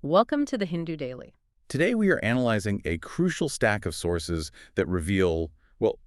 Welcome to the Hindu Daily. Today we are analyzing a crucial stack of sources that reveal, well,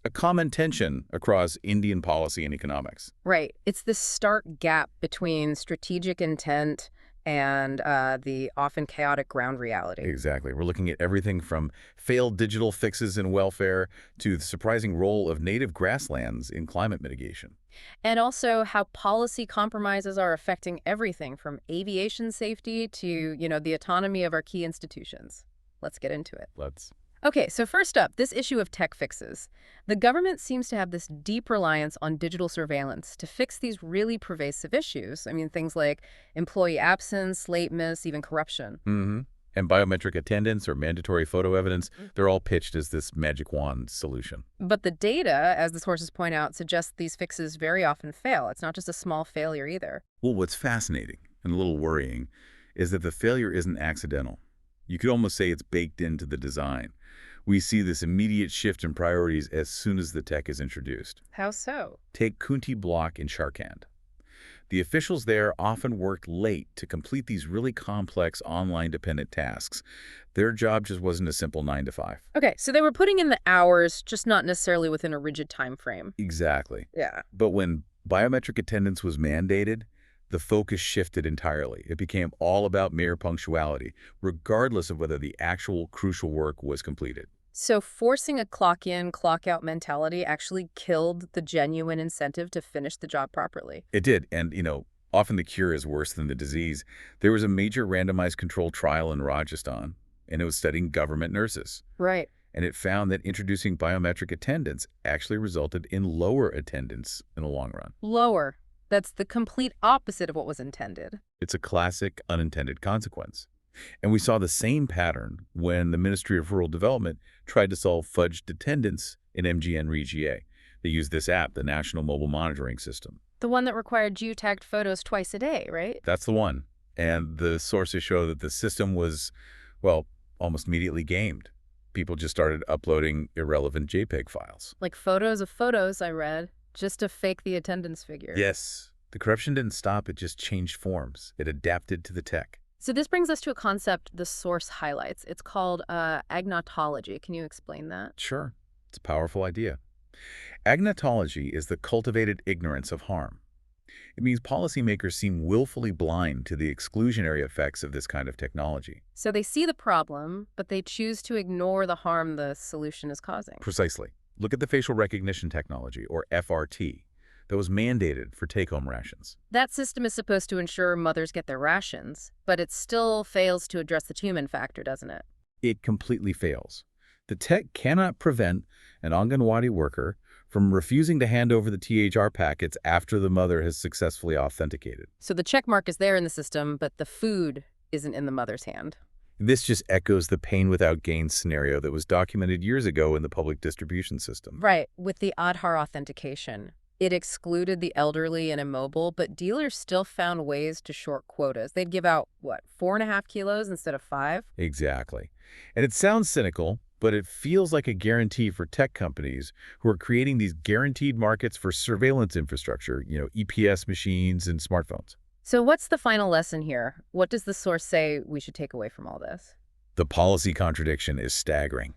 a common tension across Indian policy and economics. Right. It's this stark gap between strategic intent and the often chaotic ground reality. Exactly. We're looking at everything from failed digital fixes in welfare to the surprising role of native grasslands in climate mitigation. And also how policy compromises are affecting everything from aviation safety to, the autonomy of our key institutions. Let's get into it. Let's. Okay, so first up, this issue of tech fixes. The government seems to have this deep reliance on digital surveillance to fix these really pervasive issues. I mean, things like employee absence, lateness, even corruption. And biometric attendance or mandatory photo evidence, they're all pitched as this magic wand solution. But the data, as the sources point out, suggests these fixes very often fail. It's not just a small failure either. Well, what's fascinating and a little worrying is that the failure isn't accidental. You could almost say it's baked into the design. We see this immediate shift in priorities as soon as the tech is introduced. How so? Take Kunti Block in Jharkhand. The officials there often worked late to complete these really complex online-dependent tasks. Their job just wasn't a simple 9 to 5. Okay, so they were putting in the hours, just not necessarily within a rigid time frame. Exactly. Yeah. But when biometric attendance was mandated, the focus shifted entirely. It became all about mere punctuality, regardless of whether the actual crucial work was completed. So forcing a clock-in, clock-out mentality actually killed the genuine incentive to finish the job properly. It did, and, often the cure is worse than the disease. There was a major randomized controlled trial in Rajasthan, and it was studying government nurses. Right. And it found that introducing biometric attendance actually resulted in lower attendance in the long run. Lower. That's the complete opposite of what was intended. It's a classic unintended consequence. And we saw the same pattern when the Ministry of Rural Development tried to solve fudged attendance in MGN-REGA. They used this app, the National Mobile Monitoring System. The one that required geotagged photos twice a day, right? That's the one. And the sources show that the system was, well, almost immediately gamed. People just started uploading irrelevant JPEG files. Like photos of photos, I read, just to fake the attendance figure. Yes. The corruption didn't stop, it just changed forms. It adapted to the tech. So this brings us to a concept the source highlights. It's called agnotology. Can you explain that? Sure. It's a powerful idea. Agnotology is the cultivated ignorance of harm. It means policymakers seem willfully blind to the exclusionary effects of this kind of technology. So they see the problem, but they choose to ignore the harm the solution is causing. Precisely. Look at the facial recognition technology, or FRT, that was mandated for take-home rations. That system is supposed to ensure mothers get their rations, but it still fails to address the human factor, doesn't it? It completely fails. The tech cannot prevent an Anganwadi worker from refusing to hand over the THR packets after the mother has successfully authenticated. So the check mark is there in the system, but the food isn't in the mother's hand. This just echoes the pain without gain scenario that was documented years ago in the public distribution system. Right, with the Aadhaar authentication. It excluded the elderly and immobile, but dealers still found ways to short quotas. They'd give out, 4.5 kilos instead of 5? Exactly. And it sounds cynical, but it feels like a guarantee for tech companies who are creating these guaranteed markets for surveillance infrastructure, EPS machines and smartphones. So what's the final lesson here? What does the source say we should take away from all this? The policy contradiction is staggering.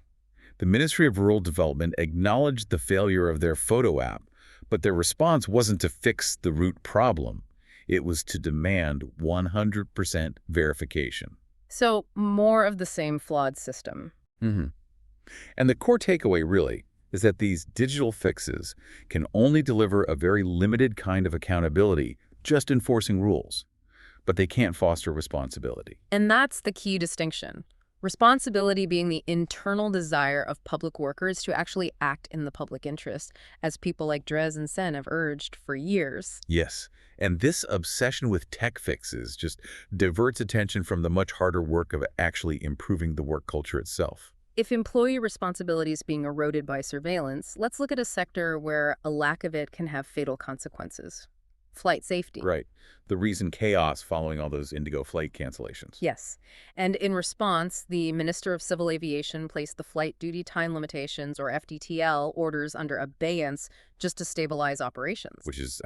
The Ministry of Rural Development acknowledged the failure of their photo app, but their response wasn't to fix the root problem. It was to demand 100% verification. So more of the same flawed system. And the core takeaway, really, is that these digital fixes can only deliver a very limited kind of accountability, just enforcing rules. But they can't foster responsibility. And that's the key distinction. Responsibility being the internal desire of public workers to actually act in the public interest, as people like Dres and Sen have urged for years. Yes, and this obsession with tech fixes just diverts attention from the much harder work of actually improving the work culture itself. If employee responsibility is being eroded by surveillance, let's look at a sector where a lack of it can have fatal consequences. Flight safety. Right. The recent chaos following all those Indigo flight cancellations. Yes. And in response, the Minister of Civil Aviation placed the Flight Duty Time Limitations, or FDTL, orders under abeyance just to stabilize operations. Which is,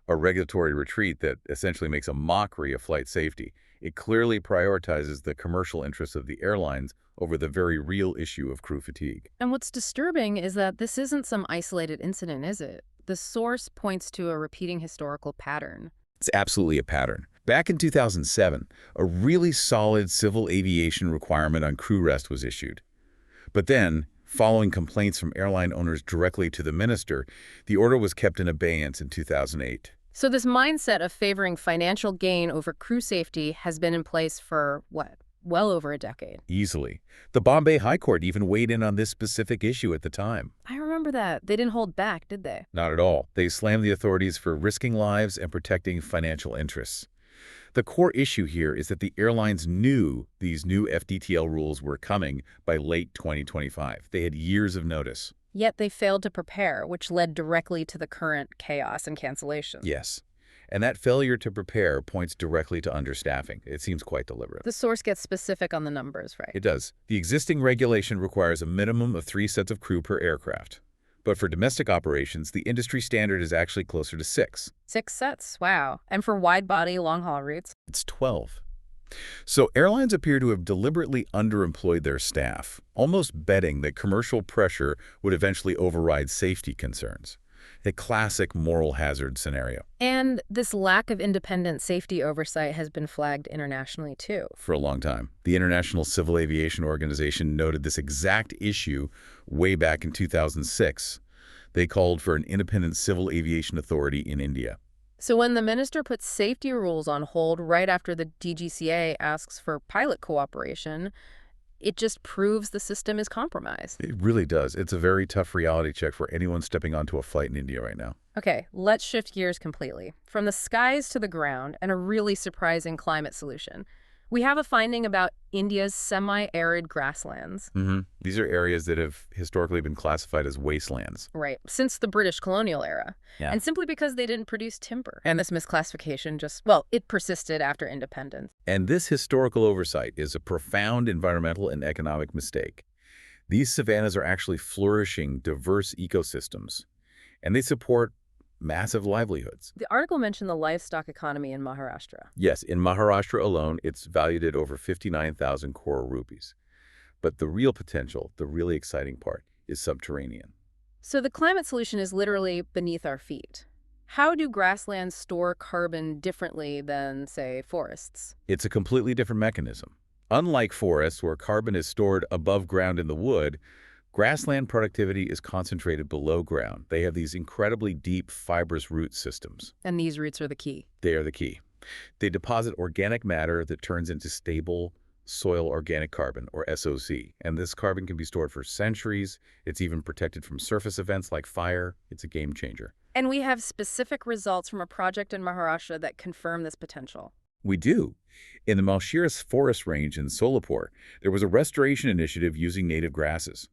a regulatory retreat that essentially makes a mockery of flight safety. It clearly prioritizes the commercial interests of the airlines over the very real issue of crew fatigue. And what's disturbing is that this isn't some isolated incident, is it? The source points to a repeating historical pattern. It's absolutely a pattern. Back in 2007, a really solid civil aviation requirement on crew rest was issued. But then, following complaints from airline owners directly to the minister, the order was kept in abeyance in 2008. So this mindset of favoring financial gain over crew safety has been in place for, what, well over a decade? Easily. The Bombay High Court even weighed in on this specific issue at the time. I remember that. They didn't hold back, did they? Not at all. They slammed the authorities for risking lives and protecting financial interests. The core issue here is that the airlines knew these new FDTL rules were coming by late 2025. They had years of notice. Yet they failed to prepare, which led directly to the current chaos and cancellation. Yes. And that failure to prepare points directly to understaffing. It seems quite deliberate. The source gets specific on the numbers, right? It does. The existing regulation requires a minimum of 3 sets of crew per aircraft. But for domestic operations, the industry standard is actually closer to 6. 6 sets, wow. And for wide-body, long-haul routes? It's 12. So airlines appear to have deliberately underemployed their staff, almost betting that commercial pressure would eventually override safety concerns. A classic moral hazard scenario. And this lack of independent safety oversight has been flagged internationally, too. For a long time. The International Civil Aviation Organization noted this exact issue way back in 2006. They called for an independent civil aviation authority in India. So when the minister puts safety rules on hold right after the DGCA asks for pilot cooperation, it just proves the system is compromised. It really does. It's a very tough reality check for anyone stepping onto a flight in India right now. Okay, let's shift gears completely. From the skies to the ground, and a really surprising climate solution. We have a finding about India's semi-arid grasslands. These are areas that have historically been classified as wastelands. Right, since the British colonial era. Yeah. And simply because they didn't produce timber. And this misclassification just, well, it persisted after independence. And this historical oversight is a profound environmental and economic mistake. These savannas are actually flourishing, diverse ecosystems, and they support massive livelihoods. The article mentioned the livestock economy in Maharashtra. Yes, in Maharashtra alone, it's valued at over 59,000 crore rupees. But the real potential, the really exciting part, is subterranean. So the climate solution is literally beneath our feet. How do grasslands store carbon differently than, say, forests? It's a completely different mechanism. Unlike forests, where carbon is stored above ground in the wood, grassland productivity is concentrated below ground. They have these incredibly deep, fibrous root systems. And these roots are the key. They are the key. They deposit organic matter that turns into stable soil organic carbon, or SOC. And this carbon can be stored for centuries. It's even protected from surface events like fire. It's a game changer. And we have specific results from a project in Maharashtra that confirm this potential. We do. In the Muziris forest range in Solapur, there was a restoration initiative using native grasses.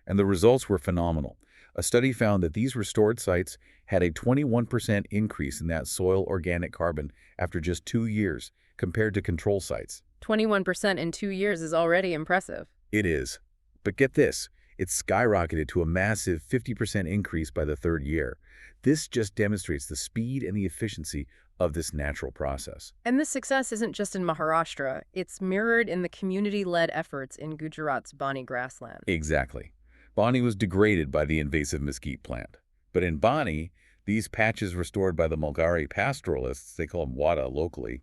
And the results were phenomenal. A study found that these restored sites had a 21% increase in that soil organic carbon after just 2 years, compared to control sites. 21% in 2 years is already impressive. It is. But get this, it skyrocketed to a massive 50% increase by the 3rd year. This just demonstrates the speed and the efficiency of this natural process. And this success isn't just in Maharashtra. It's mirrored in the community-led efforts in Gujarat's Bani grassland. Exactly. Bani was degraded by the invasive mesquite plant. But in Bani, these patches restored by the Mulgari pastoralists, they call them Wada locally,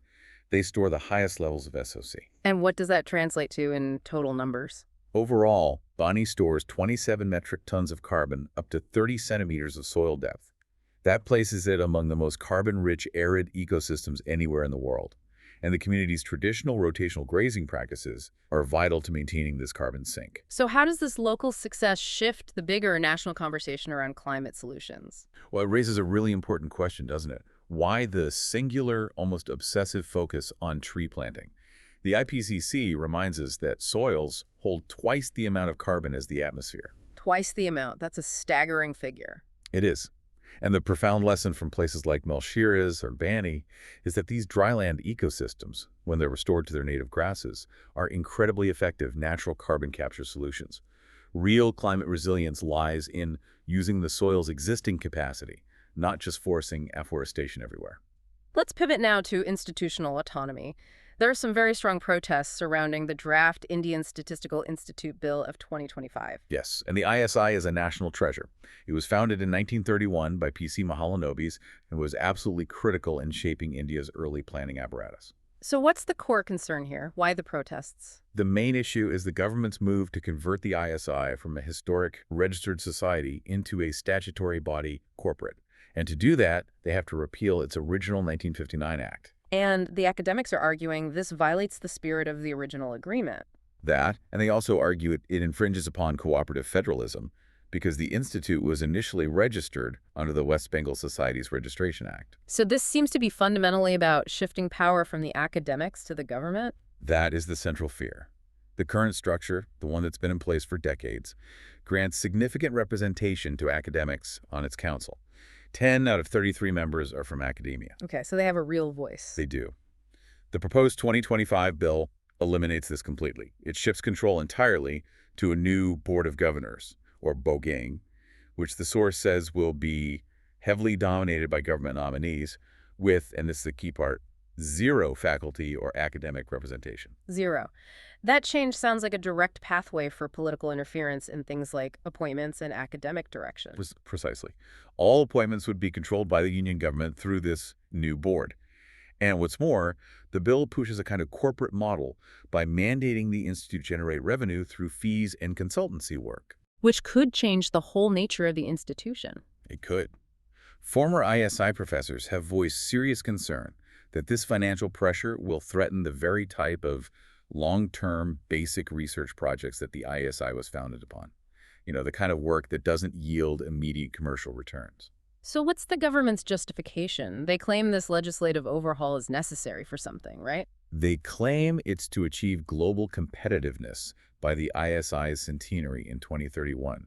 they store the highest levels of SOC. And what does that translate to in total numbers? Overall, Bani stores 27 metric tons of carbon up to 30 centimeters of soil depth. That places it among the most carbon-rich arid ecosystems anywhere in the world. And the community's traditional rotational grazing practices are vital to maintaining this carbon sink. So how does this local success shift the bigger national conversation around climate solutions? Well, it raises a really important question, doesn't it? Why the singular, almost obsessive focus on tree planting? The IPCC reminds us that soils hold twice the amount of carbon as the atmosphere. Twice the amount. That's a staggering figure. It is. And the profound lesson from places like Muziris or Bani is that these dryland ecosystems, when they're restored to their native grasses, are incredibly effective natural carbon capture solutions. Real climate resilience lies in using the soil's existing capacity, not just forcing afforestation everywhere. Let's pivot now to institutional autonomy. There are some very strong protests surrounding the draft Indian Statistical Institute Bill of 2025. Yes, and the ISI is a national treasure. It was founded in 1931 by P.C. Mahalanobis and was absolutely critical in shaping India's early planning apparatus. So what's the core concern here? Why the protests? The main issue is the government's move to convert the ISI from a historic registered society into a statutory body corporate. And to do that, they have to repeal its original 1959 act. And the academics are arguing this violates the spirit of the original agreement. That, and they also argue it infringes upon cooperative federalism because the institute was initially registered under the West Bengal Society's Registration Act. So this seems to be fundamentally about shifting power from the academics to the government? That is the central fear. The current structure, the one that's been in place for decades, grants significant representation to academics on its council. 10 out of 33 members are from academia. Okay, so they have a real voice. They do. The proposed 2025 bill eliminates this completely. It shifts control entirely to a new Board of Governors, or BOGANG, which the source says will be heavily dominated by government nominees with, and this is the key part, zero faculty or academic representation. Zero. That change sounds like a direct pathway for political interference in things like appointments and academic direction. Precisely. All appointments would be controlled by the union government through this new board. And what's more, the bill pushes a kind of corporate model by mandating the institute generate revenue through fees and consultancy work. Which could change the whole nature of the institution. It could. Former ISI professors have voiced serious concern that this financial pressure will threaten the very type of long-term basic research projects that the ISI was founded upon. You know, the kind of work that doesn't yield immediate commercial returns. So what's the government's justification? They claim this legislative overhaul is necessary for something, right? They claim it's to achieve global competitiveness by the ISI's centenary in 2031.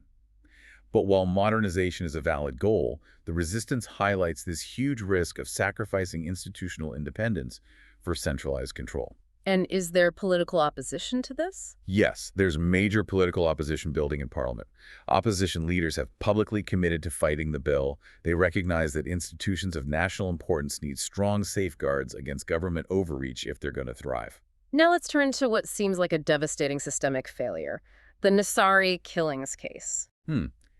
But while modernization is a valid goal, the resistance highlights this huge risk of sacrificing institutional independence for centralized control. And is there political opposition to this? Yes, there's major political opposition building in Parliament. Opposition leaders have publicly committed to fighting the bill. They recognize that institutions of national importance need strong safeguards against government overreach if they're going to thrive. Now let's turn to what seems like a devastating systemic failure, the Nithari killings case.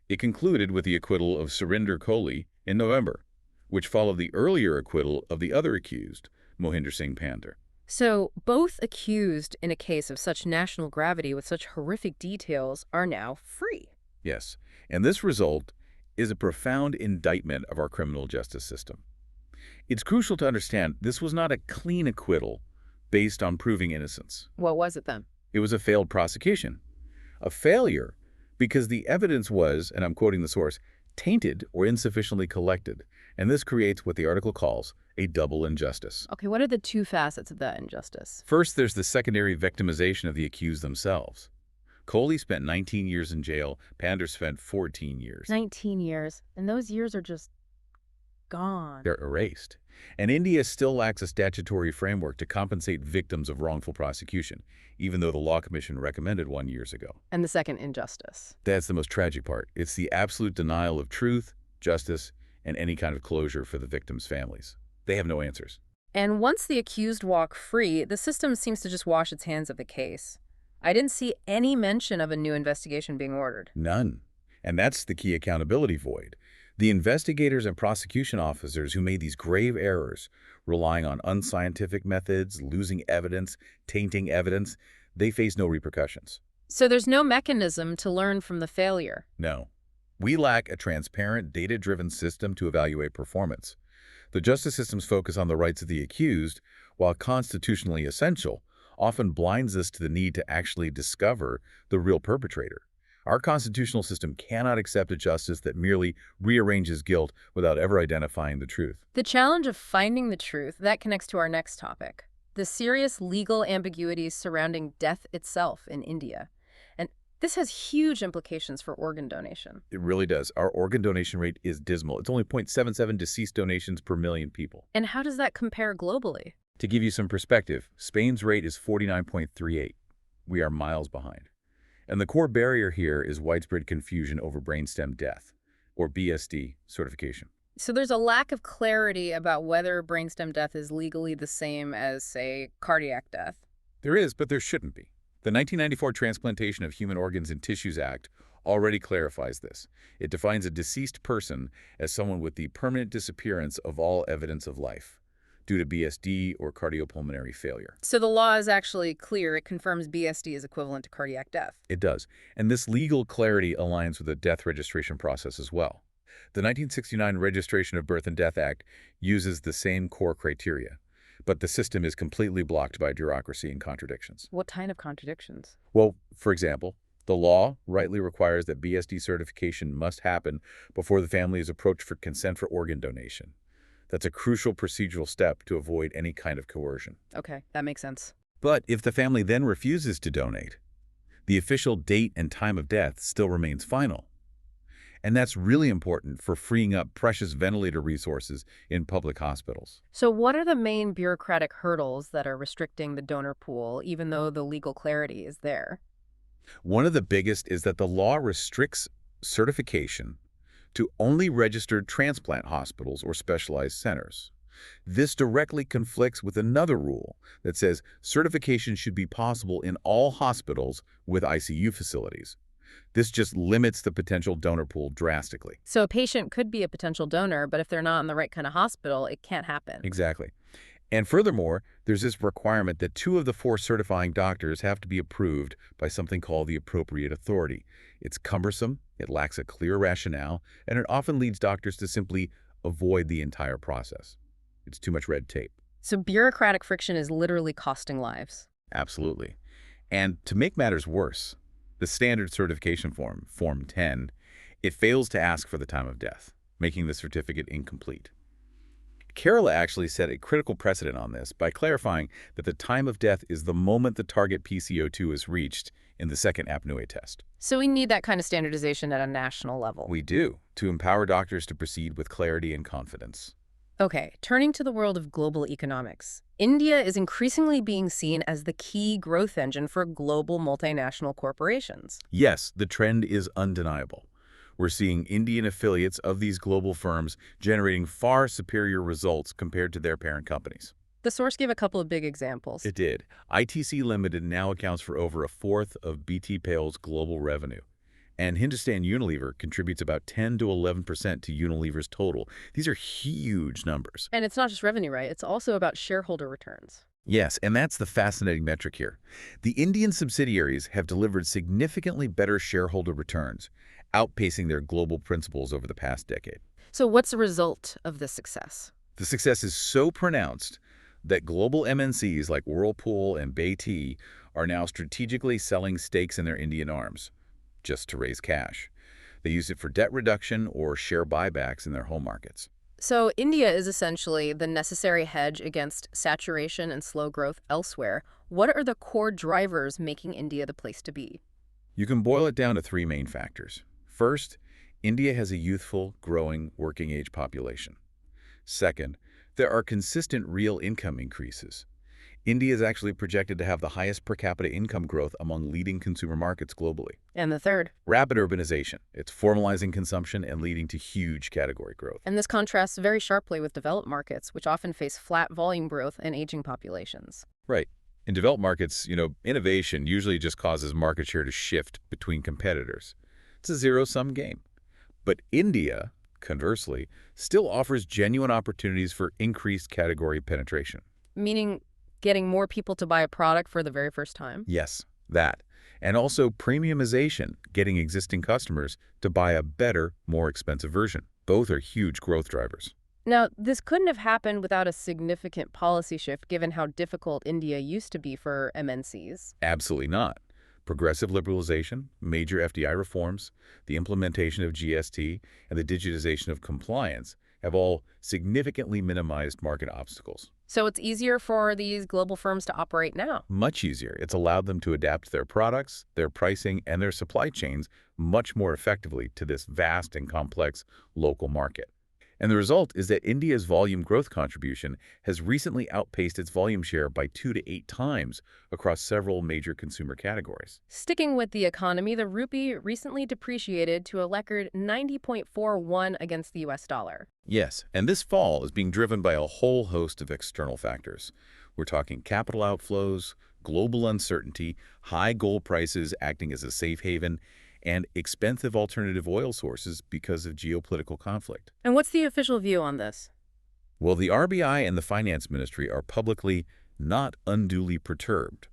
It concluded with the acquittal of Surinder Kohli in November, which followed the earlier acquittal of the other accused, Mohinder Singh Pandher. So both accused in a case of such national gravity with such horrific details are now free. Yes, and this result is a profound indictment of our criminal justice system. It's crucial to understand this was not a clean acquittal based on proving innocence. What was it then? It was a failed prosecution. A failure because the evidence was, and I'm quoting the source, tainted or insufficiently collected. And this creates what the article calls a double injustice. Okay, what are the two facets of that injustice? First, there's the secondary victimization of the accused themselves. Kohli spent 19 years in jail. Pandher spent 14 years. 19 years. And those years are just gone. They're erased. And India still lacks a statutory framework to compensate victims of wrongful prosecution, even though the Law Commission recommended one years ago. And the second injustice. That's the most tragic part. It's the absolute denial of truth, justice, and any kind of closure for the victims' families. They have no answers. And once the accused walk free, the system seems to just wash its hands of the case. I didn't see any mention of a new investigation being ordered. None. And that's the key accountability void. The investigators and prosecution officers who made these grave errors, relying on unscientific methods, losing evidence, tainting evidence, they face no repercussions. So there's no mechanism to learn from the failure. No. We lack a transparent, data-driven system to evaluate performance. The justice system's focus on the rights of the accused, while constitutionally essential, often blinds us to the need to actually discover the real perpetrator. Our constitutional system cannot accept a justice that merely rearranges guilt without ever identifying the truth. The challenge of finding the truth, that connects to our next topic, the serious legal ambiguities surrounding death itself in India. And this has huge implications for organ donation. It really does. Our organ donation rate is dismal. It's only 0.77 deceased donations per million people. And how does that compare globally? To give you some perspective, Spain's rate is 49.38. We are miles behind. And the core barrier here is widespread confusion over brainstem death, or BSD certification. So there's a lack of clarity about whether brainstem death is legally the same as, say, cardiac death. There is, but there shouldn't be. The 1994 Transplantation of Human Organs and Tissues Act already clarifies this. It defines a deceased person as someone with the permanent disappearance of all evidence of life due to BSD or cardiopulmonary failure. So the law is actually clear. It confirms BSD is equivalent to cardiac death. It does. And this legal clarity aligns with the death registration process as well. The 1969 Registration of Birth and Death Act uses the same core criteria, but the system is completely blocked by bureaucracy and contradictions. What kind of contradictions? Well, for example, the law rightly requires that BSD certification must happen before the family is approached for consent for organ donation. That's a crucial procedural step to avoid any kind of coercion. Okay, that makes sense. But if the family then refuses to donate, the official date and time of death still remains final. And that's really important for freeing up precious ventilator resources in public hospitals. So what are the main bureaucratic hurdles that are restricting the donor pool, even though the legal clarity is there? One of the biggest is that the law restricts certification to only registered transplant hospitals or specialized centers. This directly conflicts with another rule that says certification should be possible in all hospitals with ICU facilities. This just limits the potential donor pool drastically. So a patient could be a potential donor, but if they're not in the right kind of hospital, it can't happen. Exactly. And furthermore, there's this requirement that 2 of the 4 certifying doctors have to be approved by something called the appropriate authority. It's cumbersome, it lacks a clear rationale, and it often leads doctors to simply avoid the entire process. It's too much red tape. So bureaucratic friction is literally costing lives. Absolutely. And to make matters worse, the standard certification form, Form 10, it fails to ask for the time of death, making the certificate incomplete. Kerala actually set a critical precedent on this by clarifying that the time of death is the moment the target PCO2 is reached in the second apnoe test. So we need that kind of standardization at a national level. We do, to empower doctors to proceed with clarity and confidence. Okay, turning to the world of global economics. India is increasingly being seen as the key growth engine for global multinational corporations. Yes, the trend is undeniable. We're seeing Indian affiliates of these global firms generating far superior results compared to their parent companies. The source gave a couple of big examples. It did. ITC Limited now accounts for over 1/4 of BT Pale's global revenue. And Hindustan Unilever contributes about 10 to 11% to Unilever's total. These are huge numbers. And it's not just revenue, right? It's also about shareholder returns. Yes, and that's the fascinating metric here. The Indian subsidiaries have delivered significantly better shareholder returns, outpacing their global principals over the past decade. So what's the result of this success? The success is so pronounced that global MNCs like Whirlpool and BT are now strategically selling stakes in their Indian arms, just to raise cash. They use it for debt reduction or share buybacks in their home markets. So India is essentially the necessary hedge against saturation and slow growth elsewhere. What are the core drivers making India the place to be? You can boil it down to 3 main factors. First, India has a youthful, growing, working-age population. Second, there are consistent real income increases. India is actually projected to have the highest per capita income growth among leading consumer markets globally. And the third? Rapid urbanization. It's formalizing consumption and leading to huge category growth. And this contrasts very sharply with developed markets, which often face flat volume growth and aging populations. Right. In developed markets, innovation usually just causes market share to shift between competitors. It's a zero-sum game. But India, conversely, still offers genuine opportunities for increased category penetration. Meaning getting more people to buy a product for the very first time? Yes, that. And also premiumization, getting existing customers to buy a better, more expensive version. Both are huge growth drivers. Now, this couldn't have happened without a significant policy shift, given how difficult India used to be for MNCs. Absolutely not. Progressive liberalization, major FDI reforms, the implementation of GST, and the digitization of compliance have all significantly minimized market obstacles. So it's easier for these global firms to operate now. Much easier. It's allowed them to adapt their products, their pricing, and their supply chains much more effectively to this vast and complex local market. And the result is that India's volume growth contribution has recently outpaced its volume share by 2 to 8 times across several major consumer categories. Sticking with the economy, the rupee recently depreciated to a record 90.41 against the US dollar. Yes, and this fall is being driven by a whole host of external factors. We're talking capital outflows, global uncertainty, high gold prices acting as a safe haven, and expensive alternative oil sources because of geopolitical conflict. And what's the official view on this? Well, the RBI and the Finance Ministry are publicly not unduly perturbed.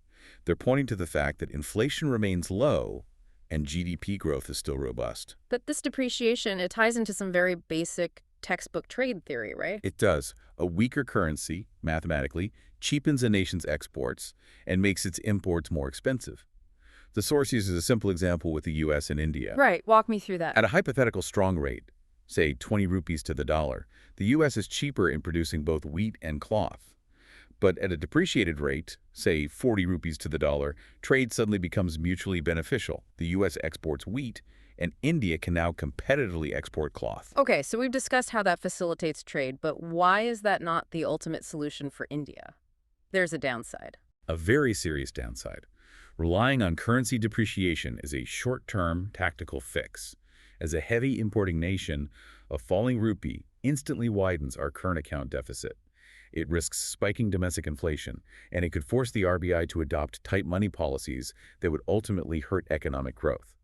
They're pointing to the fact that inflation remains low and GDP growth is still robust. But this depreciation, it ties into some very basic textbook trade theory, right? It does. A weaker currency, mathematically, cheapens a nation's exports and makes its imports more expensive. The source uses a simple example with the U.S. and India. Right, walk me through that. At a hypothetical strong rate, say 20 rupees to the dollar, the U.S. is cheaper in producing both wheat and cloth. But at a depreciated rate, say 40 rupees to the dollar, trade suddenly becomes mutually beneficial. The U.S. exports wheat, and India can now competitively export cloth. Okay, so we've discussed how that facilitates trade, but why is that not the ultimate solution for India? There's a downside. A very serious downside. Relying on currency depreciation is a short-term tactical fix. As a heavy importing nation, a falling rupee instantly widens our current account deficit. It risks spiking domestic inflation, and it could force the RBI to adopt tight money policies that would ultimately hurt economic growth.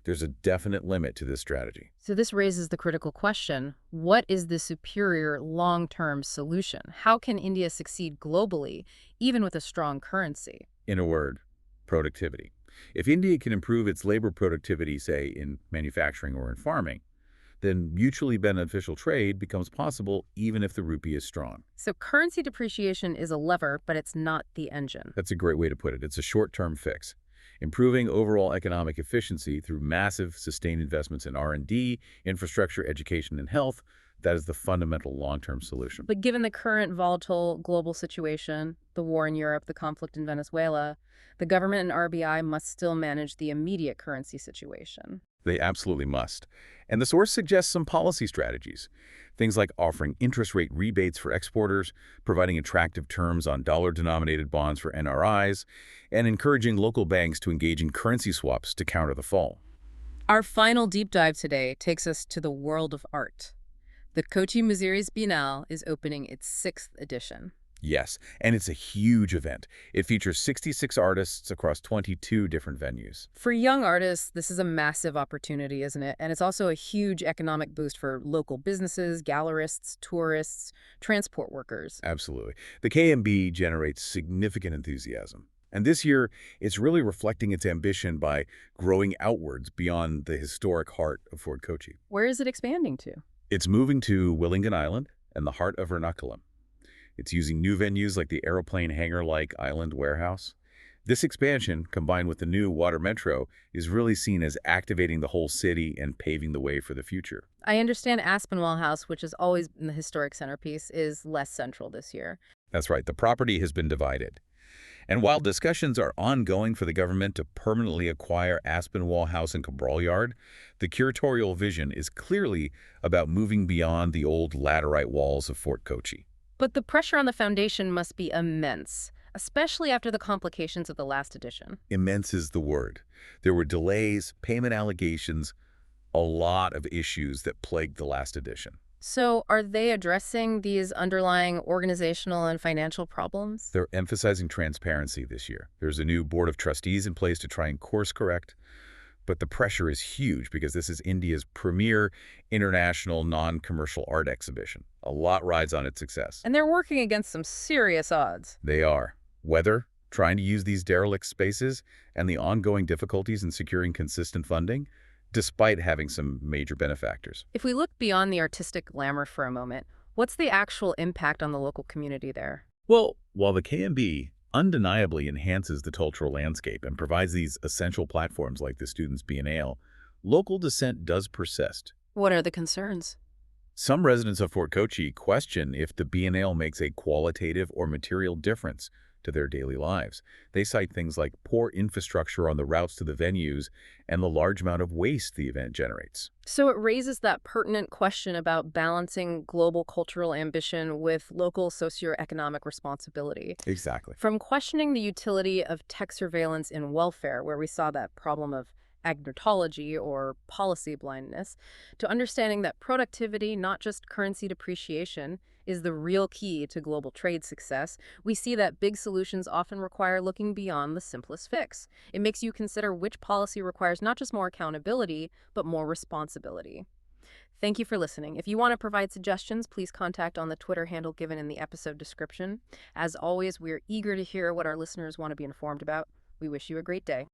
There's a definite limit to this strategy. So this raises the critical question, what is the superior long-term solution? How can India succeed globally, even with a strong currency? In a word, productivity. If India can improve its labor productivity, say, in manufacturing or in farming, then mutually beneficial trade becomes possible even if the rupee is strong. So currency depreciation is a lever, but it's not the engine. That's a great way to put it. It's a short-term fix. Improving overall economic efficiency through massive, sustained investments in R&D, infrastructure, education, and health, that is the fundamental long-term solution. But given the current volatile global situation, the war in Europe, the conflict in Venezuela, the government and RBI must still manage the immediate currency situation. They absolutely must. And the source suggests some policy strategies. Things like offering interest rate rebates for exporters, providing attractive terms on dollar-denominated bonds for NRIs, and encouraging local banks to engage in currency swaps to counter the fall. Our final deep dive today takes us to the world of art. The Kochi-Muziris Biennale is opening its 6th edition. Yes, and it's a huge event. It features 66 artists across 22 different venues. For young artists, this is a massive opportunity, isn't it? And it's also a huge economic boost for local businesses, gallerists, tourists, transport workers. Absolutely. The KMB generates significant enthusiasm. And this year, it's really reflecting its ambition by growing outwards beyond the historic heart of Fort Kochi. Where is it expanding to? It's moving to Willingen Island and the heart of Ernakulam. It's using new venues like the aeroplane hangar-like Island Warehouse. This expansion, combined with the new water metro, is really seen as activating the whole city and paving the way for the future. I understand Aspinwall House, which has always been the historic centerpiece, is less central this year. That's right, the property has been divided. And while discussions are ongoing for the government to permanently acquire Aspinwall House and Cabral Yard, the curatorial vision is clearly about moving beyond the old laterite walls of Fort Kochi. But the pressure on the foundation must be immense, especially after the complications of the last edition. Immense is the word. There were delays, payment allegations, a lot of issues that plagued the last edition. So are they addressing these underlying organizational and financial problems? They're emphasizing transparency this year. There's a new board of trustees in place to try and course correct. But the pressure is huge because this is India's premier international non-commercial art exhibition. A lot rides on its success. And they're working against some serious odds. They are. Weather, trying to use these derelict spaces, and the ongoing difficulties in securing consistent funding, despite having some major benefactors. If we look beyond the artistic glamour for a moment, what's the actual impact on the local community there? Well, while the KMB undeniably enhances the cultural landscape and provides these essential platforms like the Students' Biennale, local dissent does persist. What are the concerns? Some residents of Fort Kochi question if the Biennale makes a qualitative or material difference to their daily lives. They cite things like poor infrastructure on the routes to the venues and the large amount of waste the event generates. So it raises that pertinent question about balancing global cultural ambition with local socioeconomic responsibility. Exactly. From questioning the utility of tech surveillance in welfare, where we saw that problem of agnotology or policy blindness, to understanding that productivity, not just currency depreciation, is the real key to global trade success, we see that big solutions often require looking beyond the simplest fix. It makes you consider which policy requires not just more accountability, but more responsibility. Thank you for listening. If you want to provide suggestions, please contact on the Twitter handle given in the episode description. As always, we're eager to hear what our listeners want to be informed about. We wish you a great day.